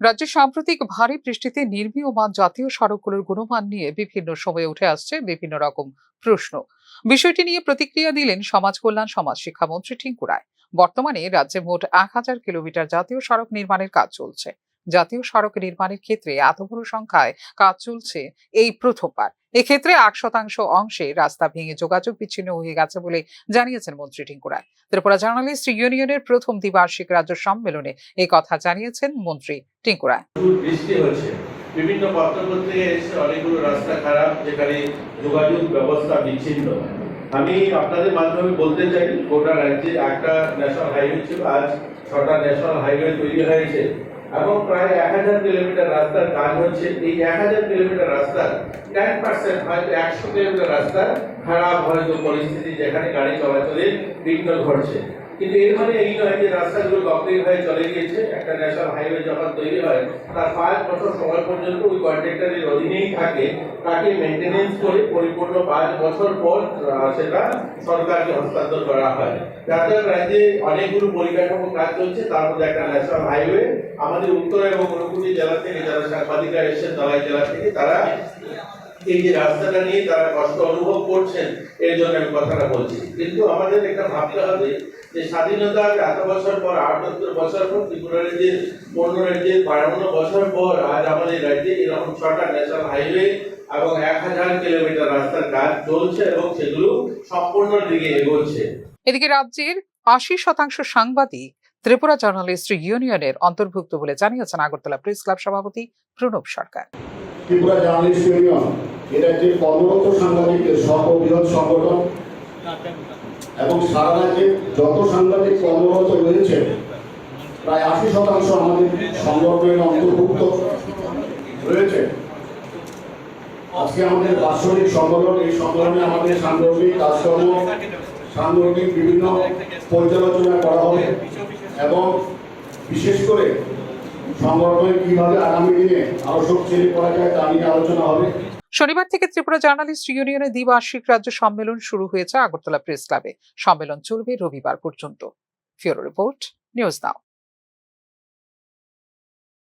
রাজ্যে সাম্প্রতিক ভারী বৃষ্টিতে নির্মীয়মান জাতীয় সড়কগুলোর গুণমান নিয়ে বিভিন্ন সময়ে উঠে আসছে বিভিন্ন রকম প্রশ্ন। বিষয়টি নিয়ে প্রতিক্রিয়া দিলেন সমাজ কল্যাণ সমাজ শিক্ষামন্ত্রী টিঙ্কু রায়। বর্তমানে রাজ্যে মোট 1000 কিলোমিটার জাতীয় সড়ক নির্মাণের কাজ চলছে। জাতীয় সড়ক নির্মাণের ক্ষেত্রে এত বড় সংখ্যায় কাজ চলছে এই প্রথমবার। এক্ষেত্রে 8% অংশে রাস্তা ভেঙে যোগাযোগ বিচ্ছিন্ন হয়ে গেছে বলে জানিয়েছেন মন্ত্রী টিঙ্কু রায়। ত্রিপুরা জার্নালিস্ট ইউনিয়নের প্রথম দ্বিবার্ষিক রাজ্য সম্মেলনে এই কথা জানিয়েছেন মন্ত্রী টিঙ্কু রায়। বৃষ্টি হচ্ছে, বিভিন্ন পত্রপত্রিকায় এসে অনেকগুলো রাস্তা খারাপ, যেখানে যোগাযোগ ব্যবস্থা বিচ্ছিন্ন। আমি আপনাদের মাধ্যমে বলতে চাই, গোটা রাজ্যে একটা ন্যাশনাল হাইওয়ে ছিল, আজ 6টা ন্যাশনাল হাইওয়ে তৈরি হয়েছে এবং প্রায় 1000 কিলোমিটার রাস্তার কাজ হচ্ছে। এই 1000 কিলোমিটার রাস্তার 10% হয়তো 100 কিলোমিটার রাস্তা খারাপ হয়তো পরিস্থিতি, যেখানে গাড়ি চলাচলে বিঘ্ন ঘটছে। কিন্তু এর মানে এই নয় যে রাস্তাগুলো কমপ্লিট হয়ে চলে গিয়েছে। একটা ন্যাশনাল হাইওয়ে যখন তৈরি হয় তার 5 বছর সময় পর্যন্ত ওই কন্ট্রাক্টরের অধীনেই থাকে, তাকে মেনটেনেন্স করে পরিপূর্ণ 5 বছর পর সেটা সরকারকে হস্তান্তর করা হয়। যাতায়াত রাজ্যে অনেকগুলো পরিকাঠামো কাজ চলছে, তার মধ্যে একটা ন্যাশনাল হাইওয়ে। আমাদের উত্তর এবং ঊনকোটি জেলা থেকে যারা সাংবাদিকরা এসেছেন, ধলাই জেলা থেকে, তারা এই যে রাস্তাটা নিয়ে তারা কষ্ট অনুভব করছেন, এর জন্য আমি কথাটা বলছি। কিন্তু আমাদের একটা ভাবতে হবে যে স্বাধীনতার এত বছর পর, 78 বছর পর, ত্রিপুরা রাজ্যের 15 রাজ্যের 52 বছর পর আজ আমাদের রাজ্যে এরকম 6টা ন্যাশনাল হাইওয়ে এবং 1000 কিলোমিটার রাস্তার কাজ চলছে এবং সেগুলো সম্পূর্ণ দিকে এগোচ্ছে। এদিকে রাজ্যের 80% সাংবাদিক ত্রিপুরা জার্নালিস্ট ইউনিয়নের অন্তর্ভুক্ত বলে জানিয়েছেন আগরতলা প্রেস ক্লাব সভাপতি প্রণব সরকার। ত্রিপুরা জার্নালিস্ট ইউনিয়ন এ রাজ্যের কর্মরত সাংবাদিকদের সর্ববৃহৎ সংগঠন এবং সারা রাজ্যে যত সাংবাদিক কর্মরত রয়েছে প্রায় 80% আমাদের সংগঠনের অন্তর্ভুক্ত রয়েছে। আজকে আমাদের বাৎসরিক সম্মেলন, এই সম্মেলনে আমাদের সাংগঠনিক কাজকর্ম, সাংগঠনিক বিভিন্ন পর্যালোচনা করা হবে এবং বিশেষ করে সংগঠনে কিভাবে আগামী দিনে আরো শক্তিশালী করা যায় তা নিয়ে আলোচনা হবে। শনিবার থেকে ত্রিপুরা জার্নালিস্ট ইউনিয়নের দ্বিবার্ষিক রাজ্য সম্মেলন শুরু হয়েছে আগরতলা প্রেস ক্লাবে। সম্মেলন চলবে রবিবার পর্যন্ত। ফিউরো রিপোর্ট, নিউজ নাও।